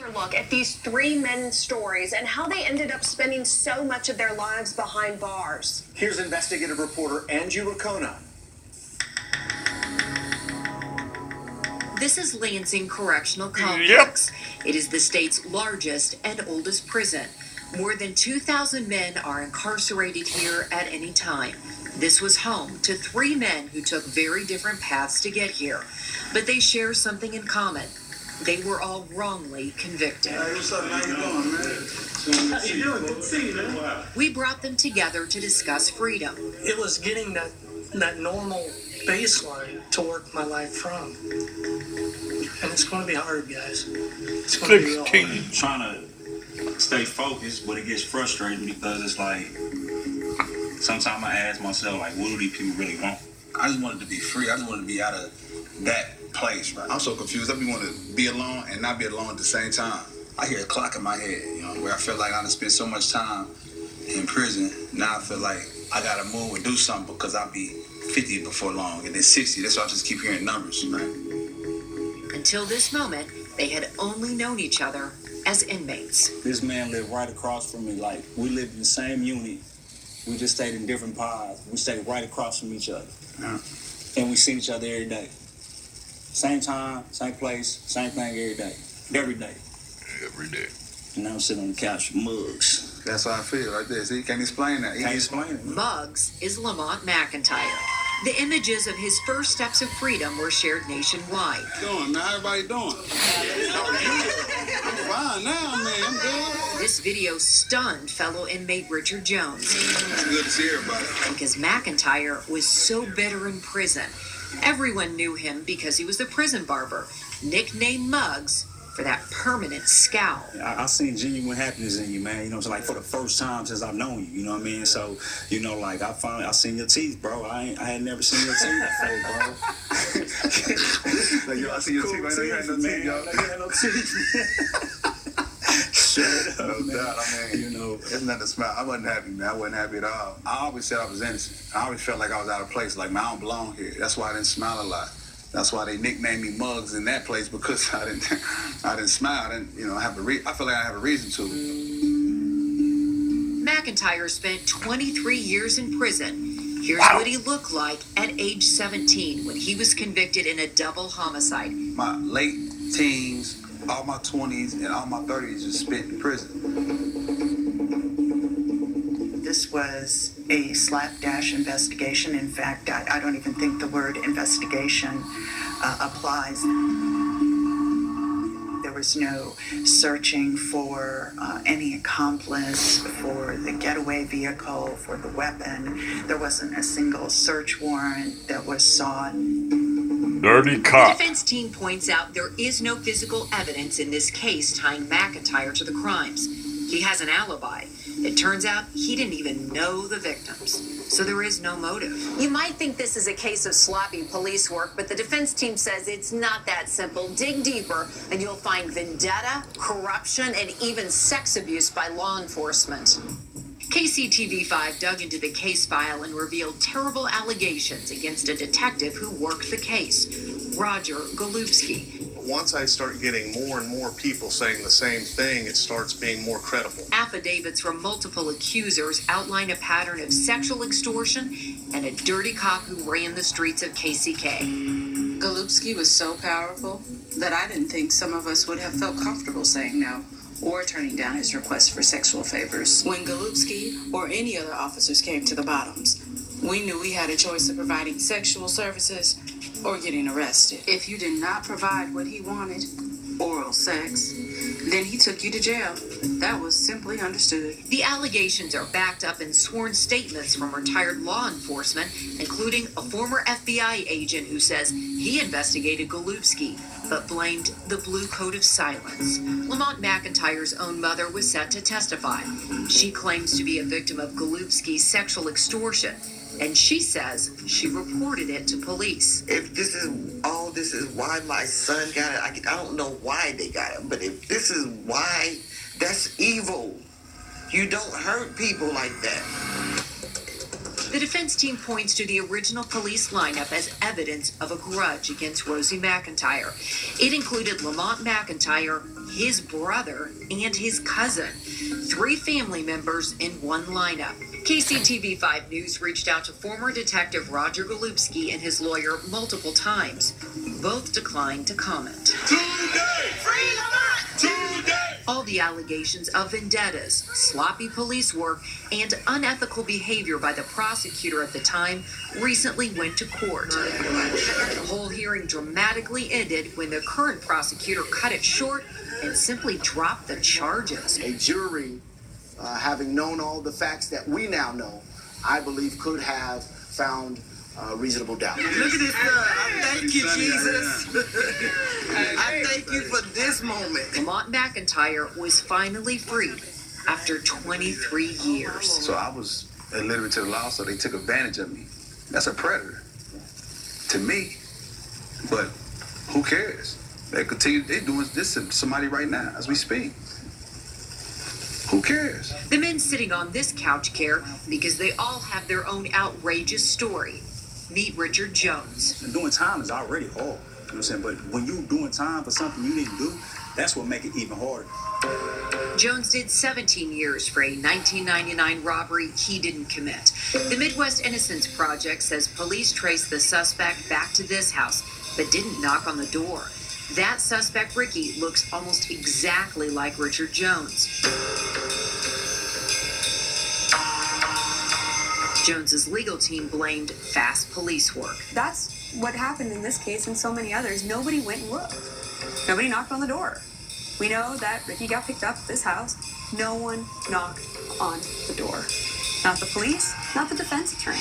Look at these three men's stories and how they ended up spending so much of their lives behind bars. Here's investigative reporter Angie Racona. This is Lansing Correctional Complex. Yep. It is the state's largest and oldest prison. More than 2,000 men are incarcerated here at any time. This was home to three men who took very different paths to get here, but they share something in common. They were all wrongly convicted. Hey, what's up? How you doing, man? How you doing? Good to see you, man. We brought them together to discuss freedom. It was getting that normal baseline to work my life from. And it's going to be hard, guys. It's going to be hard. Trying to stay focused, but it gets frustrating because it's like, sometimes I ask myself, like, what do these people really want? I just wanted to be free. I just wanted to be out of that place, right? I'm so confused. I want to be alone and not be alone at the same time. I hear a clock in my head, where I feel like I done spent so much time in prison. Now I feel like I got to move and do something because I'll be 50 before long and then 60. That's why I just keep hearing numbers, right? Until this moment, they had only known each other as inmates. This man lived right across from me. Like, we lived in the same unit. We just stayed in different pods. We stayed right across from each other. Yeah. And we see each other every day. Same time, same place, same thing every day. Every day. Every day. And now I'm sitting on the couch with Muggs. That's how I feel right there. See, you can't explain that. Can't explain it. Muggs is Lamont McIntyre. The images of his first steps of freedom were shared nationwide. How you doing, man? How everybody doing? I'm fine now, man. I'm good. This video stunned fellow inmate Richard Jones. It's good to see everybody. Because McIntyre was so bitter in prison. Everyone knew him because he was the prison barber, nicknamed Muggs for that permanent scowl. I seen genuine happiness in you, man. Like for the first time since I've known you, you know what I mean? So, like I seen your teeth, bro. I had never seen your teeth before, bro. Like, I see your teeth. I know you had no teeth, y'all. You had no teeth. Shut up, no doubt. I mean, it's nothing to smile. I wasn't happy, man. I wasn't happy at all. I always said I was innocent. I always felt like I was out of place. Like, man, I don't belong here. That's why I didn't smile a lot. That's why they nicknamed me Muggs in that place, because I didn't smile. I didn't, I feel like I have a reason to. McIntyre spent 23 years in prison. Here's what he looked like at age 17 when he was convicted in a double homicide. My late teens, all my 20s, and all my 30s just spent in prison. This was a slapdash investigation. In fact, I don't even think the word investigation applies. There was no searching for any accomplice, for the getaway vehicle, for the weapon. There wasn't a single search warrant that was sought. Dirty cop. The defense team points out there is no physical evidence in this case tying McIntyre to the crimes. He has an alibi. It turns out he didn't even know the victims, so there is no motive. You might think this is a case of sloppy police work, but the defense team says it's not that simple. Dig deeper, and you'll find vendetta, corruption, and even sex abuse by law enforcement. KCTV5 dug into the case file and revealed terrible allegations against a detective who worked the case, Roger Golubski. Once I start getting more and more people saying the same thing, it starts being more credible. Affidavits from multiple accusers outline a pattern of sexual extortion and a dirty cop who ran the streets of KCK. Golubski was so powerful that I didn't think some of us would have felt comfortable saying no or turning down his request for sexual favors. When Golubski or any other officers came to the bottoms, we knew we had a choice of providing sexual services or getting arrested. If you did not provide what he wanted, oral sex, then he took you to jail. That was simply understood. The allegations are backed up in sworn statements from retired law enforcement, including a former FBI agent who says he investigated Golubski, but blamed the blue coat of silence. Lamont McIntyre's own mother was set to testify. She claims to be a victim of Golubski's sexual extortion, and she says she reported it to police. If this is why my son got it, I don't know why they got it, but if this is why, that's evil. You don't hurt people like that. The defense team points to the original police lineup as evidence of a grudge against Rosie McIntyre. It included Lamont McIntyre, his brother, and his cousin. 3 family members in one lineup. KCTV5 News reached out to former Detective Roger Golubski and his lawyer multiple times. Both declined to comment. Today! Today! All the allegations of vendettas, sloppy police work, and unethical behavior by the prosecutor at the time recently went to court. The whole hearing dramatically ended when the current prosecutor cut it short and simply dropped the charges. A jury, having known all the facts that we now know, I believe could have found reasonable doubt. Look at this stuff. I thank you, Jesus. I thank you for this moment. Lamont McIntyre was finally freed after 23 years. So I was illiterate to the law, so they took advantage of me. That's a predator to me. But who cares? They continue. They're doing this to somebody right now as we speak. Who cares? The men sitting on this couch care because they all have their own outrageous story. Meet Richard Jones. And doing time is already hard. You know what I'm saying? But when you doing time for something you didn't do, that's what make it even harder. Jones did 17 years for a 1999 robbery he didn't commit. The Midwest Innocence Project says police traced the suspect back to this house, but didn't knock on the door. That suspect, Ricky, looks almost exactly like Richard Jones. Jones's legal team blamed fast police work. That's what happened in this case and so many others. Nobody went and looked. Nobody knocked on the door. We know that Ricky got picked up at this house. No one knocked on the door. Not the police, not the defense attorney.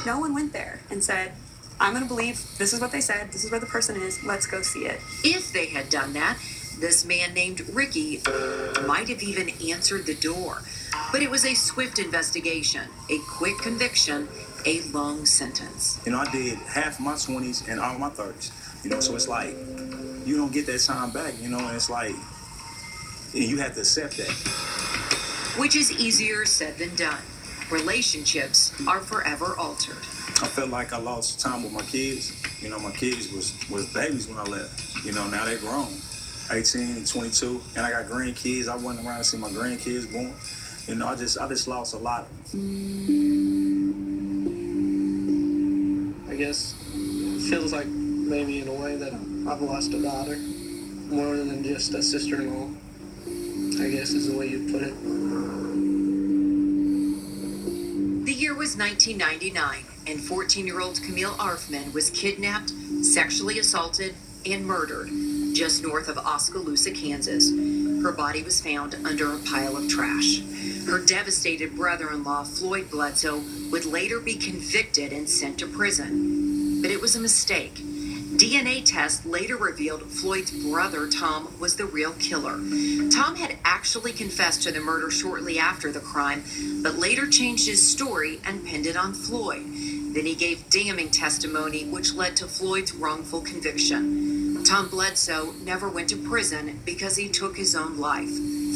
No one went there and said, I'm going to believe this is what they said, this is where the person is, let's go see it. If they had done that, this man named Ricky might have even answered the door. But it was a swift investigation, a quick conviction, a long sentence. You know, I did half my 20s and all of my 30s. You know, so it's like, you don't get that time back, you know, and it's like, you have to accept that. Which is easier said than done. Relationships are forever altered. I felt like I lost time with my kids. You know, my kids was babies when I left. You know, now they're grown, 18, 22, and I got grandkids. I wasn't around to see my grandkids born. You know, I just lost a lot. I guess it feels like maybe in a way that I've lost a daughter more than just a sister-in-law, I guess is the way you'd put it. The year was 1999, and 14-year-old Camille Arfman was kidnapped, sexually assaulted, and murdered just north of Oskaloosa, Kansas. Her body was found under a pile of trash. Her devastated brother-in-law, Floyd Bledsoe, would later be convicted and sent to prison. But it was a mistake. DNA tests later revealed Floyd's brother, Tom, was the real killer. Tom had actually confessed to the murder shortly after the crime, but later changed his story and pinned it on Floyd. Then he gave damning testimony, which led to Floyd's wrongful conviction. Tom Bledsoe never went to prison because he took his own life.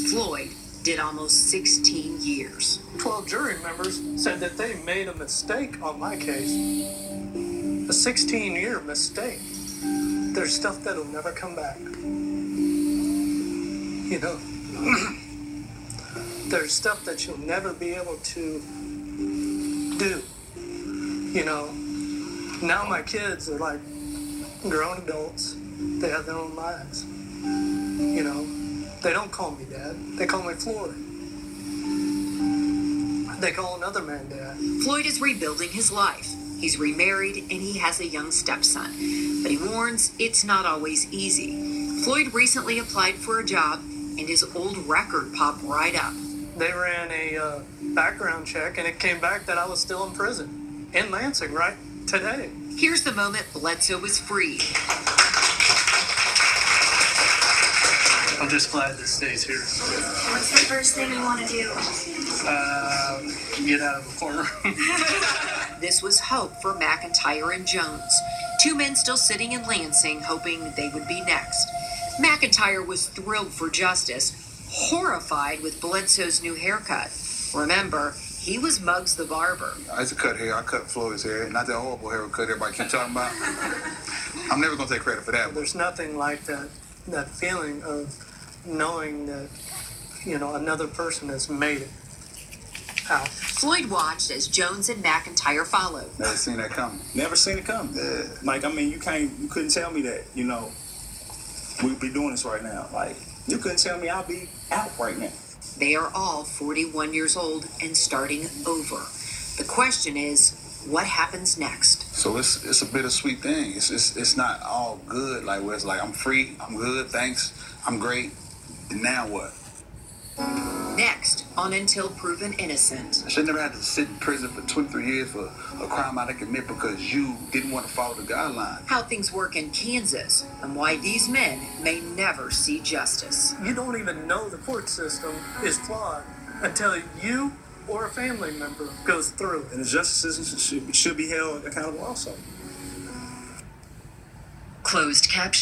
Floyd did almost 16 years. 12 jury members said that they made a mistake on my case. A 16-year mistake. There's stuff that'll never come back. You know, there's stuff that you'll never be able to do. You know, now my kids are like grown adults. They have their own lives. You know, they don't call me Dad. They call me Floyd. They call another man Dad. Floyd is rebuilding his life. He's remarried and he has a young stepson. But he warns it's not always easy. Floyd recently applied for a job and his old record popped right up. They ran a background check and it came back that I was still in prison. In Lansing, right today. Here's the moment Bledsoe was freed. I'm just glad this stays here. What's the first thing you want to do? Get out of the corner. This was hope for McIntyre and Jones, 2 men still sitting in Lansing hoping they would be next. McIntyre was thrilled for justice, horrified with Bledsoe's new haircut. Remember, he was Muggs the barber. I used to cut hair. I cut Floyd's hair. Not that horrible haircut everybody keep talking about. I'm never going to take credit for that. There's nothing like that that feeling of knowing that, you know, another person has made it out. Floyd watched as Jones and McIntyre followed. Never seen that coming. Never seen it coming. Yeah. Like, I mean, you couldn't tell me that, you know, we'd be doing this right now. Like, you couldn't tell me I'll be out right now. They are all 41 years old and starting over. The question is, what happens next? So it's a bittersweet thing. It's not all good. Like where it's like I'm free, I'm good, thanks, I'm great. And now what? Next on Until Proven Innocent. I should never have to sit in prison for 23 years for a crime I didn't commit because you didn't want to follow the guidelines. How things work in Kansas and why these men may never see justice. You don't even know the court system is flawed until you or a family member goes through it. And the justice system should be held accountable also. Closed caption.